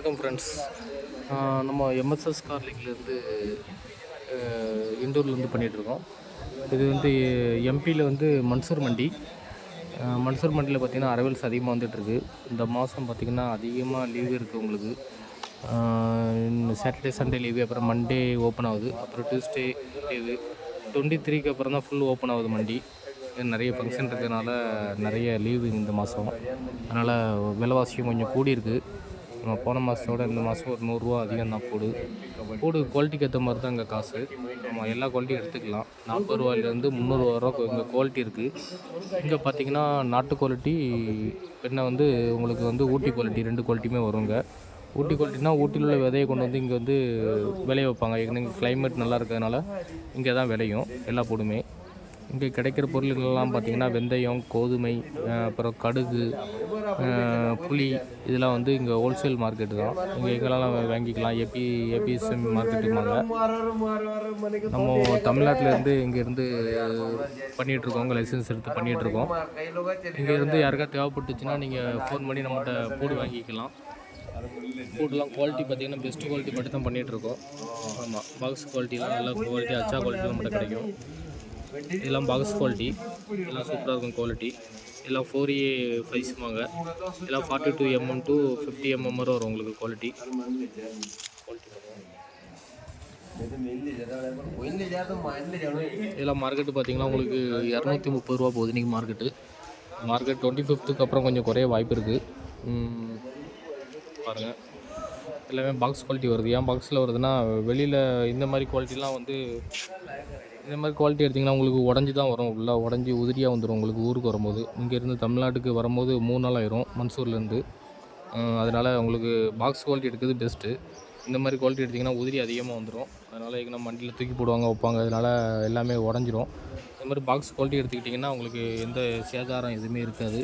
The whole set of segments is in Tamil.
வணக்கம் ஃப்ரெண்ட்ஸ். நம்ம எம்எஸ்எஸ் கார் லீக்லேருந்து இண்டோர்லேருந்து பண்ணிகிட்ருக்கோம். இது வந்து எம்பியில் வந்து மன்சூர் மண்டி. மன்சூர் மண்டியில் பார்த்திங்கன்னா அரைவல்ஸ் அதிகமாக வந்துட்டுருக்கு. இந்த மாதம் பார்த்திங்கன்னா அதிகமாக லீவு இருக்குது உங்களுக்கு. சாட்டர்டே சண்டே லீவு, அப்புறம் மண்டே ஓப்பன் ஆகுது, அப்புறம் டியூஸ்டே லீவு. 23க்கு அப்புறம் தான் ஃபுல் ஓப்பன் ஆகுது மண்டி. நிறைய ஃபங்க்ஷன் இருக்கிறதுனால நிறைய லீவு இந்த மாதம். அதனால் விலைவாசியும் கொஞ்சம் கூடியிருக்கு. நம்ம போன மாதத்தோட இந்த மாதம் ஒரு 100 ரூபா அதிகம் தான் போடு குவாலிட்டிக்கு ஏற்ற மாதிரி தான் இங்கே காசு. நம்ம எல்லா குவாலிட்டியும் எடுத்துக்கலாம். 40 ரூபாயிலேருந்து 300 ரூபா இங்கே குவாலிட்டி இருக்குது. இங்கே பார்த்திங்கன்னா நாட்டு குவாலிட்டி என்ன வந்து உங்களுக்கு வந்து ஊட்டி குவாலிட்டி 2 குவாலிட்டியுமே வருங்க. ஊட்டி குவாலிட்டினா ஊட்டியில் உள்ள விதையை கொண்டு வந்து இங்கே வந்து விளைய வைப்பாங்க. இங்கே கிளைமேட் நல்லா இருக்கிறதுனால இங்கே தான் விளையும் எல்லா போடுமே. இங்கே கிடைக்கிற பொருள்கள்லாம் பார்த்திங்கன்னா வெந்தயம், கோதுமை, அப்புறம் கடுகு, புளி, இதெல்லாம் வந்து இங்கே ஹோல்சேல் மார்க்கெட்டு தான். இங்கே எங்கெல்லாம் வாங்கிக்கலாம். ஏபிஎஸ்எம் மார்க்கெட்டுமாங்க. நம்ம தமிழ்நாட்டிலேருந்து இங்கேருந்து பண்ணிகிட்ருக்கோம். லைசன்ஸ் எடுத்து பண்ணிகிட்ருக்கோம். இங்கேருந்து யாருக்கா தேவைப்பட்டுச்சுன்னா நீங்கள் ஃபோன் பண்ணி நம்மகிட்ட போடு வாங்கிக்கலாம். ஃபுட்லாம் குவாலிட்டி பார்த்திங்கன்னா பெஸ்ட்டு குவாலிட்டி மட்டும் தான் பண்ணிகிட்ருக்கோம். ஆமாம், பாக்ஸ் குவாலிட்டிலாம் நல்ல குவாலிட்டி, அச்சா குவாலிட்டிலாம் மட்டும் கிடைக்கும். இதெல்லாம் பாக்ஸ் குவாலிட்டி, எல்லாம் சூப்பராக இருக்கும் குவாலிட்டி. எல்லாம் 4A ஃபைஸ்மாங்க. எல்லாம் 42 mm to 50 mm வரை வரும் உங்களுக்கு குவாலிட்டி. இதெல்லாம் மார்க்கெட்டு பார்த்திங்கன்னா உங்களுக்கு 230 ரூபா போகுது இன்றைக்கி மார்க்கெட் 25க்கு அப்புறம் கொஞ்சம் குறைய வாய்ப்பு இருக்குது. பாருங்கள், எல்லாமே பாக்ஸ் குவாலிட்டி வருது. ஏன் பாக்ஸில் வருதுன்னா, வெளியில் இந்த மாதிரி குவாலிட்டிலாம் வந்து இந்த மாதிரி குவாலிட்டி எடுத்திங்கன்னா உங்களுக்கு உடஞ்சி தான் வரும். உள்ளே உடஞ்சி உதிரியாக வந்துடும் உங்களுக்கு ஊருக்கு வரும்போது. இங்கேருந்து தமிழ்நாட்டுக்கு வரும்போது 3 நாள் ஆயிரும் மன்சூர்லேருந்து. அதனால் உங்களுக்கு பாக்ஸ் குவாலிட்டி எடுக்கிறது பெஸ்ட்டு. இந்த மாதிரி குவாலிட்டி எடுத்திங்கன்னா உதிரி அதிகமாக வந்துடும். அதனால் எங்கே நம்ம வண்டியில் தூக்கி போடுவாங்க, வைப்பாங்க. அதனால் எல்லாமே உடஞ்சிரும். இந்த மாதிரி பாக்ஸ் குவாலிட்டி எடுத்துக்கிட்டிங்கன்னா உங்களுக்கு எந்த சேதாரம் எதுவுமே இருக்காது.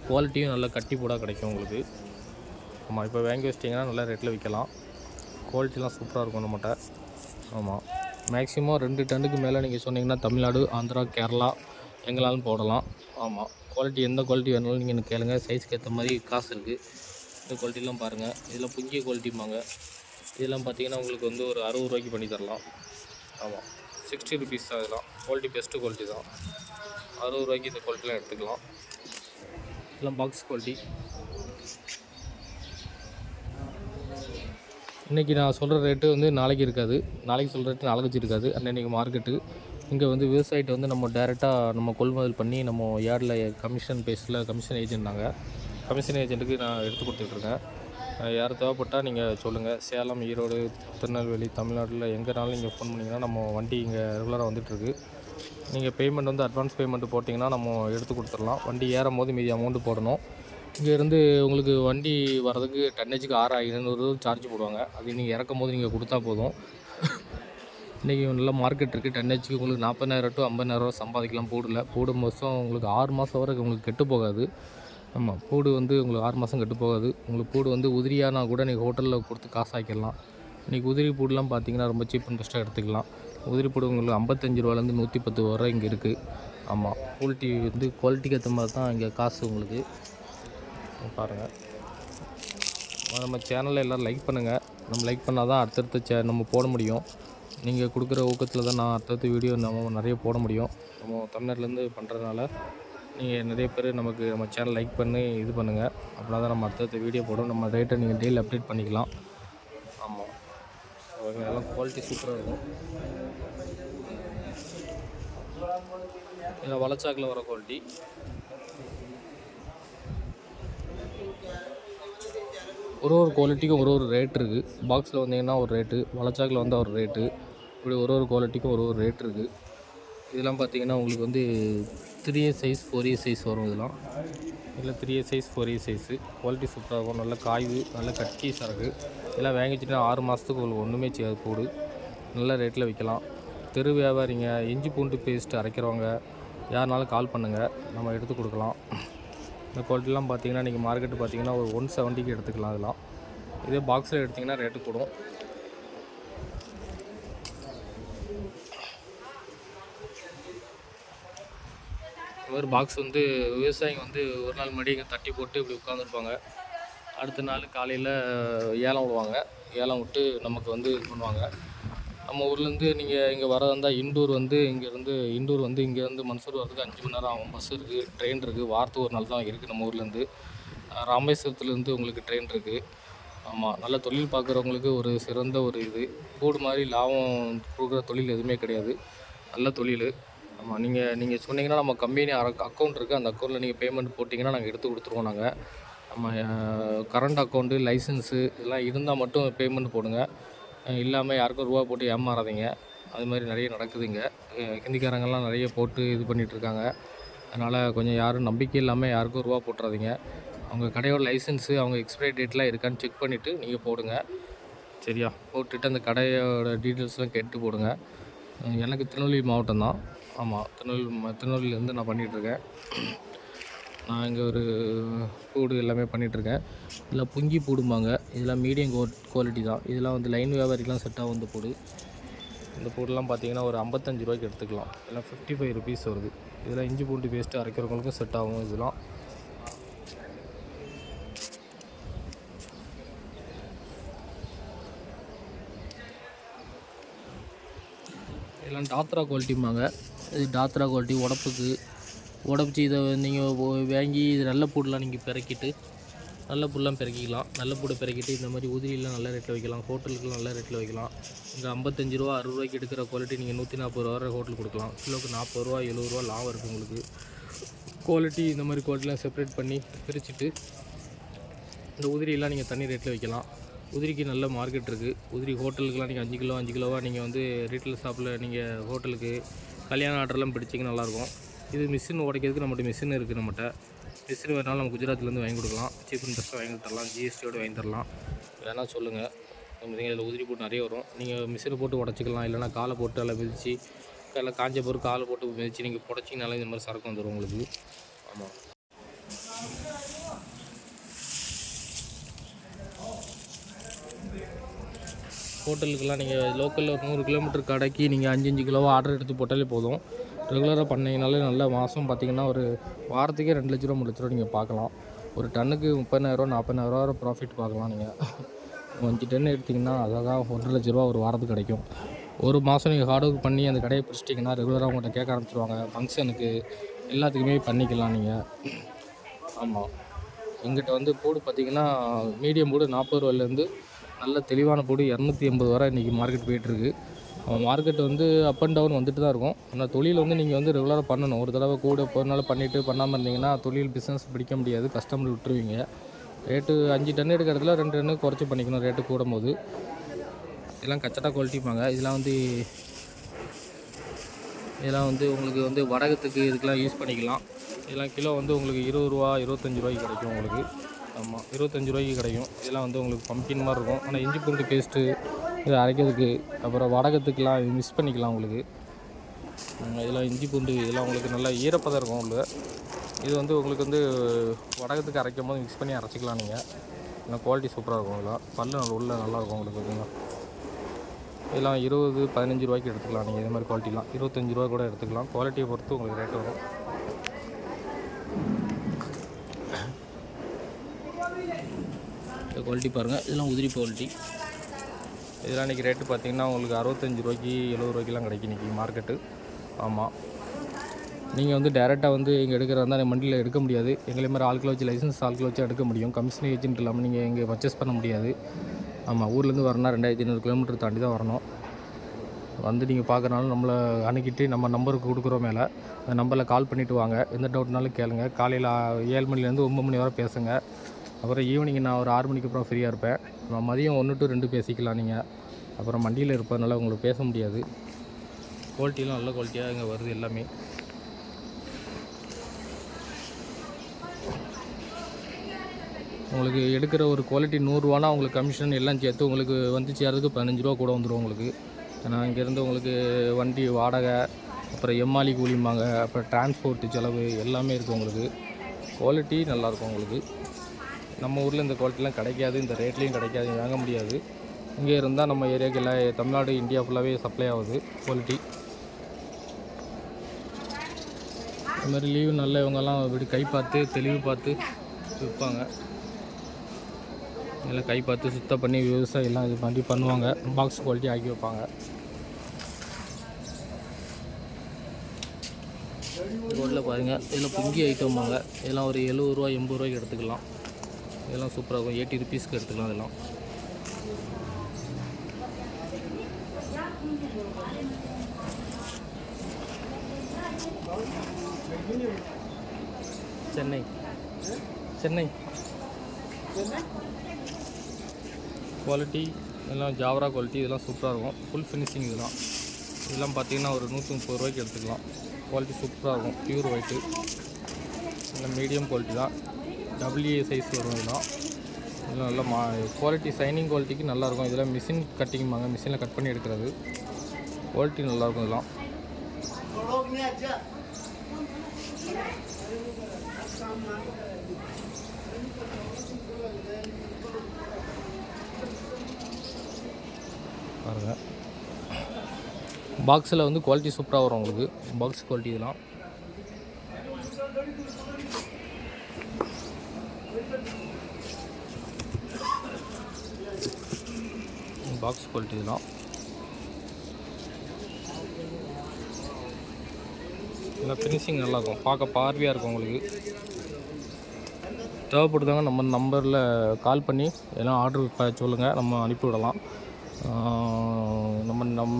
குவாலிட்டியும் நல்லா கட்டி போடாக கிடைக்கும் உங்களுக்கு. ஆமாம், இப்போ வாங்கி வச்சிட்டிங்கன்னா நல்ல ரேட்டில் விற்கலாம். குவாலிட்டிலாம் சூப்பராக இருக்கும் நம்மகிட்ட. ஆமாம், மேக்ஸிமம் 2 டன்னுக்கு மேலே நீங்கள் சொன்னீங்கன்னா தமிழ்நாடு, ஆந்திரா, கேரளா எங்களாலும் போடலாம். ஆமாம், குவாலிட்டி எந்த குவாலிட்டி வேணாலும் நீங்கள் எனக்கு கேளுங்க. சைஸ்க்கு ஏற்ற மாதிரி காசு இருக்குது. இந்த குவாலிட்டிலாம் பாருங்கள். இதெல்லாம் புஞ்சிய குவாலிட்டிம்பாங்க. இதெல்லாம் பார்த்திங்கன்னா உங்களுக்கு வந்து ஒரு 60 ரூபாய்க்கு பண்ணி தரலாம். ஆமாம், 60 ருபீஸ் தான். இதெல்லாம் குவாலிட்டி பெஸ்ட்டு குவாலிட்டி தான். 60 ரூபாய்க்கு இந்த குவாலிட்டிலாம் எடுத்துக்கலாம். இதெல்லாம் பாக்ஸ் குவாலிட்டி. இன்றைக்கி நான் சொல்கிற ரேட்டு வந்து நாளைக்கு இருக்காது. நாளைக்கு சொல்கிற ரேட்டு நாளைக்கு இருக்காது. அன்றைக்கி மார்க்கெட்டு இங்கே வந்து விவசாயிட்ட வந்து நம்ம டேரெக்டாக நம்ம கொள்முதல் பண்ணி நம்ம யார்டில் கமிஷன் பேஸில் கமிஷன் ஏஜென்ட்னாங்க. கமிஷன் ஏஜென்ட்டுக்கு நான் எடுத்து கொடுத்துட்ருக்கேன். யார் தேவைப்பட்டால் நீங்கள் சொல்லுங்கள். சேலம், ஈரோடு, திருநெல்வேலி, தமிழ்நாட்டில் எங்கேனாலும் நீங்கள் ஃபோன் பண்ணிங்கன்னா நம்ம வண்டி இங்கே ரெகுலராக வந்துட்டுருக்கு. நீங்கள் பேமெண்ட் வந்து அட்வான்ஸ் பேமெண்ட்டு போட்டிங்கன்னா நம்ம எடுத்து கொடுத்துடலாம். வண்டி ஏறும் போது மீதி அமௌண்ட்டு போடணும். இங்கேருந்து உங்களுக்கு வண்டி வர்றதுக்கு டன்னேஜுக்கு 6500 சார்ஜ் போடுவாங்க. அது நீங்கள் இறக்கும் போது நீங்கள் கொடுத்தா போதும். இன்றைக்கி நல்ல மார்க்கெட் இருக்குது. டன்னேஜுக்கு உங்களுக்கு 40,000 to 50,000 சம்பாதிக்கலாம். போடு மாதம் உங்களுக்கு 6 மாதம் வரை உங்களுக்கு கெட்டு போகாது. ஆமாம், போடு வந்து உங்களுக்கு 6 மாதம் கெட்டு போகாது. உங்களுக்கு போடு வந்து உதிரியானா கூட நீங்கள் ஹோட்டலில் கொடுத்து காசு ஆக்கிடலாம். இன்றைக்கி உதிரி பூடெலாம் பார்த்திங்கன்னா ரொம்ப சீப் அண்ட் பெஸ்ட்டாக எடுத்துக்கலாம். உதிரி பூடு உங்களுக்கு 55 ரூபாலேருந்து 110 வரை இங்கே இருக்குது. ஆமாம், குவாலிட்டி வந்து குவாலிட்டிக்கு ஏற்ற மாதிரி தான் இங்கே காசு உங்களுக்கு. பாருங்கள், நம்ம சேனலில் எல்லோரும் லைக் பண்ணுங்கள். நம்ம லைக் பண்ணால் தான் அடுத்தடுத்த நம்ம போட முடியும். நீங்கள் கொடுக்குற ஊக்கத்தில் தான் நான் அடுத்தடுத்த வீடியோ நம்ம நிறைய போட முடியும். நம்ம தமிழ்நாட்டிலேருந்து பண்ணுறதுனால நீங்கள் நிறைய பேர் நம்ம சேனல் லைக் பண்ணி இது பண்ணுங்கள். அப்படின்னா தான் நம்ம அடுத்தடுத்த வீடியோ போடும். நம்ம ரேட்டை நீங்கள் டெய்லி அப்டேட் பண்ணிக்கலாம். ஆமாம், எல்லாம் குவாலிட்டி சூப்பராக இருக்கும். இதில் வளச்சாக்கில் வர குவாலிட்டி. ஒரு குவாலிட்டிக்கும் ஒரு ரேட் இருக்குது. பாக்ஸில் வந்தீங்கன்னா ஒரு ரேட்டு, வளச்சாக்கில் வந்தால் ஒரு ரேட்டு. இப்படி ஒரு குவாலிட்டிக்கும் ஒரு ரேட் இருக்குது. இதெல்லாம் பார்த்திங்கன்னா உங்களுக்கு வந்து 3A சைஸ் 4A சைஸ் வரும். இதில் 3A size 4A size quality சூப்பராக இருக்கும். நல்ல காய்வு, நல்ல கட்சி சரக்கு. இதெல்லாம் வாங்கி வச்சுட்டா 6 மாதத்துக்கு உங்களுக்கு ஒன்றுமே செய்யாது. போடு நல்ல ரேட்டில் விற்கலாம். தெரு வியாபாரிங்க, இஞ்சி பூண்டு பேஸ்ட்டு அரைக்கிறவங்க யாருனாலும் கால் பண்ணுங்கள், நம்ம எடுத்து கொடுக்கலாம். இந்த குவாலிட்டிலாம் பார்த்திங்கன்னா இன்றைக்கி மார்க்கெட்டு பார்த்திங்கன்னா ஒரு 170க்கு எடுத்துக்கலாம். அதெல்லாம் இதே பாக்ஸில் எடுத்திங்கன்னா ரேட்டு கூடும். இந்த மாதிரி பாக்ஸ் வந்து விவசாயிங்க வந்து ஒரு நாள் முன்னாடி இங்கே தட்டி போட்டு இப்படி உட்காந்துருப்பாங்க. அடுத்த நாள் காலையில் ஏலம் விடுவாங்க. ஏலம் விட்டு நமக்கு வந்து இது பண்ணுவாங்க. நம்ம ஊர்லேருந்து நீங்கள் இங்கே வரதா இருந்தால் இண்டூர் வந்து இங்கேருந்து மன்சூர் வரதுக்கு 5 மணி நேரம் ஆகும். பஸ் இருக்குது, ட்ரெயின் இருக்குது. வாரத்துக்கு ஒரு நாள் தான் இருக்குது நம்ம ஊர்லேருந்து. ராமேஸ்வரத்துலேருந்து உங்களுக்கு ட்ரெயின் இருக்குது. ஆமாம், நல்ல தொழில் பார்க்குறவங்களுக்கு ஒரு சிறந்த ஒரு இது. கூடு மாதிரி லாபம் கொடுக்குற தொழில் எதுவுமே கிடையாது. நல்ல தொழில். ஆமாம், நீங்கள் சொன்னீங்கன்னா நம்ம கம்பெனி அக்கௌண்ட் இருக்குது. அந்த அக்கௌண்ட்டில் நீங்கள் பேமெண்ட் போட்டிங்கன்னா நாங்கள் எடுத்து கொடுத்துருவோம். நாங்கள் நம்ம கரண்ட் அக்கௌண்ட்டு, லைசன்ஸு இதெல்லாம் இருந்தால் மட்டும் பேமெண்ட் போடுங்க. இல்லாமல் யாருக்கும் ரூபா போட்டு ஏமாறாதீங்க. அது மாதிரி நிறைய நடக்குதுங்க. ஹிந்திக்காரங்கெல்லாம் நிறைய போட்டு இது பண்ணிகிட்ருக்காங்க. அதனால் கொஞ்சம் யாரும் நம்பிக்கை இல்லாமல் யாருக்கும் ரூபா போட்டுறாதீங்க. அவங்க கடையோட லைசன்ஸு, அவங்க எக்ஸ்பைரி டேட்லாம் இருக்கான்னு செக் பண்ணிவிட்டு நீங்கள் போடுங்க. சரியா? போட்டுட்டு அந்த கடையோட டீட்டெயில்ஸ்லாம் கேட்டு போடுங்க. எனக்கு திருநெல்வேலி மாவட்டம் தான். ஆமாம், திருநெல்வேலியிலேருந்து நான் பண்ணிகிட்ருக்கேன். நான் இங்கே ஒரு பூடு எல்லாமே பண்ணிகிட்ருக்கேன். இதெல்லாம் புங்கி பூடும்பாங்க. இதெல்லாம் மீடியம் குவாலிட்டி தான். இதெல்லாம் வந்து லைன் வியாபாரிக்கெலாம் செட் ஆகும். இந்த பூடு, இந்த பூடெல்லாம் பார்த்தீங்கன்னா ஒரு 55 ரூபாய்க்கு எடுத்துக்கலாம். இதெல்லாம் 55 ருபீஸ் வருது. இதெல்லாம் இஞ்சி பூண்டு பேஸ்ட்டு அரைக்கிறவங்களுக்கும் செட் ஆகும். இதெல்லாம் இதெல்லாம் டாத்ரா குவாலிட்டிம்பாங்க. இது டாத்ரா குவாலிட்டி உடப்பிச்சு இதை நீங்கள் வாங்கி இது நல்ல பூடெலாம் நீங்கள் பிறக்கிட்டு நல்ல பூடெலாம் பிறக்கிக்கலாம். நல்ல பூடை பிறக்கிட்டு இந்த மாதிரி உதிரிலாம் நல்ல ரேட்டில் வைக்கலாம். ஹோட்டலுக்குலாம் நல்ல ரேட்டில் வைக்கலாம். இங்கே 55 ரூபா 60 ரூபாய்க்கு எடுக்கிற குவாலிட்டி நீங்கள் 140 ரூபா ஹோட்டலுக்கு கொடுக்கலாம். கிலோவுக்கு 40 ரூபா 70 ரூபா லாபம் இருக்குது உங்களுக்கு. குவாலிட்டி இந்த மாதிரி குவாலிட்டிலாம் செப்பரேட் பண்ணி பிரிச்சுட்டு இந்த உதிரியெல்லாம் நீங்கள் தனி ரேட்டில் வைக்கலாம். உதிரிக்கு நல்ல மார்க்கெட் இருக்குது. உதிரி ஹோட்டலுக்குலாம் நீங்கள் 5 கிலோவாக நீங்கள் வந்து ரீட்டைல் ஷாப்பில் நீங்கள் ஹோட்டலுக்கு கல்யாண ஆர்டர்லாம் பிடிச்சிங்க நல்லாயிருக்கும். இது மிஷின் உடைக்கிறதுக்கு நம்மகிட்ட மிஷின் இருக்குது. நம்மகிட்ட மிஷின் வேணாலும் நம்ம குஜராத்லேருந்து வாங்கி கொடுக்கலாம். சீப் அண்ட் பெஸ்ட்டாக வாங்கி தரலாம். ஜிஎஸ்டியோடு வாங்கி தரலாம். வேணால் சொல்லுங்கள். நீங்கள் இதில் உதிரி போட்டு நிறைய வரும். நீங்கள் மிஷினை போட்டு உடச்சிக்கலாம். இல்லைனா காலை போட்டு அதில் மிதித்து அதில் காஞ்ச பொருள் காலை போட்டு மிதித்து நீங்கள் புடச்சிங்கனாலே இந்த மாதிரி சரக்கு வந்துடும் உங்களுக்கு. ஆமாம், ஹோட்டலுக்கெல்லாம் நீங்கள் லோக்கலில் 100 கிலோமீட்டர் கடைக்கு நீங்கள் 5 கிலோவாக ஆர்டர் எடுத்து போட்டாலே போதும். ரெகுலராக பண்ணிங்கனாலே நல்ல மாதம் பார்த்திங்கன்னா ஒரு வாரத்துக்கே 2 லட்ச ரூபா 3 லட்ச ரூபா நீங்கள் பார்க்கலாம். ஒரு டன்னுக்கு 30,000 40,000 ப்ராஃபிட் பார்க்கலாம். நீங்கள் 5 டன் எடுத்திங்கன்னா அதான் 1 லட்ச ரூபா ஒரு வாரத்துக்கு கிடைக்கும். ஒரு மாதம் நீங்கள் ஹார்ட் ஒர்க் பண்ணி அந்த கடையை பிடிச்சிட்டிங்கன்னா ரெகுலராக உங்கள்கிட்ட கேட்க ஆரம்பிச்சிடுவாங்க. ஃபங்க்ஷனுக்கு எல்லாத்துக்குமே பண்ணிக்கலாம் நீங்கள். ஆமாம், எங்கிட்ட வந்து பூடு பார்த்திங்கன்னா மீடியம் பூடு 40 ரூபாயிலேருந்து நல்ல தெளிவான பூடு 280 வரை இன்றைக்கி மார்க்கெட் போயிட்டுருக்கு. மார்க்கெட் வந்து அப் அண்ட் டவுன் வந்துட்டு தான் இருக்கும். ஆனால் தொழில் வந்து நீங்கள் வந்து ரெகுலராக பண்ணணும். ஒரு தடவை கூட போகிறனால பண்ணிவிட்டு பண்ணாமல் இருந்தீங்கன்னா தொழில் பிஸ்னஸ் பிடிக்க முடியாது. கஸ்டமர் விட்டுருவீங்க. ரேட்டு 5 டன் எடுக்கிற இடத்துல 2 டன்னு குறைச்சி பண்ணிக்கணும் ரேட்டு கூடும்போது. இதெல்லாம் கச்சட்டா குவாலிட்டிப்பாங்க. இதெல்லாம் வந்து உங்களுக்கு வந்து வடகத்துக்கு இதுக்கெலாம் யூஸ் பண்ணிக்கலாம். இதெல்லாம் கிலோ வந்து உங்களுக்கு 20 ரூபா 25 ரூபாய்க்கு கிடைக்கும் உங்களுக்கு. ஆமாம், 25 ரூபாய்க்கு கிடைக்கும். இதெல்லாம் வந்து உங்களுக்கு பம்ப்கின் மாதிரி இருக்கும். ஆனால் இஞ்சி பூண்டு பேஸ்ட்டு இது அரைக்கிறதுக்கு அப்புறம் வடகத்துக்கெலாம் இது மிக்ஸ் பண்ணிக்கலாம் உங்களுக்கு. இதெல்லாம் இஞ்சி பூண்டு இதெல்லாம் உங்களுக்கு நல்லா ஈரப்பதம் இருக்கும் உங்களுக்கு. இது வந்து உங்களுக்கு வந்து வடகத்துக்கு அரைக்கும் போது மிக்ஸ் பண்ணி அரைச்சிக்கலாம் நீங்கள். ஏன்னா குவாலிட்டி சூப்பராக இருக்கும். இதெல்லாம் பல்லு உள்ள நல்லாயிருக்கும் உங்களுக்கு. ஓகேங்களா? இதெல்லாம் 20-15 ரூபாய்க்கு எடுத்துக்கலாம் நீங்கள். இதே மாதிரி குவாலிட்டிலாம் 25 ரூபா கூட எடுத்துக்கலாம். குவாலிட்டியை பொறுத்து உங்களுக்கு ரேட்டு வரும். இந்த குவாலிட்டி பாருங்கள். இதெல்லாம் உதிரி குவாலிட்டி. இதெல்லாம் இன்றைக்கி ரேட்டு பார்த்திங்கன்னா உங்களுக்கு 65 ரூபாய்க்கு 70 ரூபாய்க்கெலாம் கிடைக்கும் இன்றைக்கி மார்க்கெட்டு. ஆமாம், நீங்கள் வந்து டேரெக்டாக வந்து இங்கே எடுக்கிறதா இருந்தால் மண்டியில் எடுக்க முடியாது. எங்களை மாதிரி ஆட்களை வச்சு லைசன்ஸ் ஆட்களை வச்சு எடுக்க முடியும். கமிஷன் ஏஜென்ட் இல்லாமல் நீங்கள் இங்கே பர்ச்சேஸ் பண்ண முடியாது. ஆமாம், ஊர்லேருந்து வரணும்னா 2500 கிலோமீட்டர் தாண்டி தான் வரணும். வந்து நீங்கள் பார்க்குறனாலும் நம்மளை அணுகிட்டு நம்ம நம்பருக்கு கொடுக்குறோம். மேலே அந்த நம்பரில் கால் பண்ணிவிட்டு வாங்க. எந்த டவுட்னாலும் கேளுங்க. காலையில் 7 மணிலேருந்து 9 மணி வரை பேசுங்க. அப்புறம் ஈவினிங் நான் ஒரு 6 மணிக்கு அப்புறம் ஃப்ரீயாக இருப்பேன். நான் மதியம் 1 to 2 பேசிக்கலாம் நீங்கள். அப்புறம் மண்டியில் இருப்பதுனால உங்களுக்கு பேச முடியாது. குவாலிட்டிலாம் நல்ல குவாலிட்டியாக இங்கே வருது எல்லாமே. உங்களுக்கு எடுக்கிற ஒரு குவாலிட்டி 100 ரூபானா உங்களுக்கு கமிஷன் எல்லாம் சேர்த்து உங்களுக்கு வந்து சேர்றதுக்கு 15 ரூபா கூட வந்துடும் உங்களுக்கு. ஏன்னா இங்கேருந்து உங்களுக்கு வண்டி வாடகை, அப்புறம் எம்மாலி கூலிம்பாங்க, அப்புறம் டிரான்ஸ்போர்ட்டு செலவு எல்லாமே இருக்குது உங்களுக்கு. குவாலிட்டி நல்லாயிருக்கும் உங்களுக்கு. நம்ம ஊரில் இந்த குவாலிட்டிலாம் கிடைக்காது. இந்த ரேட்லேயும் கிடைக்காது, வாங்க முடியாது. இங்கே இருந்தால் நம்ம ஏரியாவுக்கு எல்லாம் தமிழ்நாடு இந்தியா ஃபுல்லாகவே சப்ளை ஆகுது குவாலிட்டி. இது மாதிரி லீவு நல்ல இவங்கெல்லாம் இப்படி கை பார்த்து தெளிவு பார்த்து விற்பாங்க. இதெல்லாம் கை பார்த்து சுத்தம் பண்ணி விவசாயம்லாம் இது பண்ணி பண்ணுவாங்க. பாக்ஸ் குவாலிட்டி ஆக்கி வைப்பாங்க. ரோட்டில் பாருங்கள், இதெல்லாம் பொங்கி ஐட்டம்பாங்க. இதெல்லாம் ஒரு 70 ரூபா 80 ரூபாய்க்கு எடுத்துக்கலாம். இதெல்லாம் சூப்பராக இருக்கும். 80 ருபீஸ்க்கு எடுத்துக்கலாம். இதெல்லாம் சென்னை சென்னை குவாலிட்டி இதெல்லாம் ஜாவரா குவாலிட்டி. இதெல்லாம் சூப்பராக இருக்கும். ஃபுல் ஃபினிஷிங் இதெல்லாம் பார்த்தீங்கன்னா ஒரு 130 ரூபாய்க்கு எடுத்துக்கலாம். குவாலிட்டி சூப்பராக இருக்கும். Pure white. இதெல்லாம் மீடியம் குவாலிட்டி தான். WA சைஸ் வரும். இதெல்லாம் நல்லா குவாலிட்டி சைனிங் குவாலிட்டிக்கு நல்லாயிருக்கும். இதெல்லாம் மிஷின் கட்டிங்பாங்க. மிஷினில் கட் பண்ணி எடுக்கிறது. குவாலிட்டி நல்லாயிருக்கும். இதெல்லாம் பாருங்கள். பாக்ஸில் வந்து குவாலிட்டி சூப்பராக வரும் உங்களுக்கு. பாக்ஸ் குவாலிட்டி இதெல்லாம் பாக்ஸ் குவாலிட்டி இதெல்லாம் ஃபினிஷிங் நல்லாயிருக்கும். பார்க்க பார்வையாக இருக்கும் உங்களுக்கு. தேவைப்படுதாங்க நம்ம நம்பரில் கால் பண்ணி எல்லாம் ஆர்டர் சொல்லுங்கள். நம்ம அனுப்பிவிடலாம்.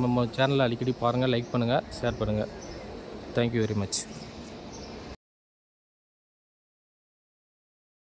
நம்ம சேனலை அடிக்கடி பாருங்கள், லைக் பண்ணுங்கள், ஷேர் பண்ணுங்கள். Thank you very much.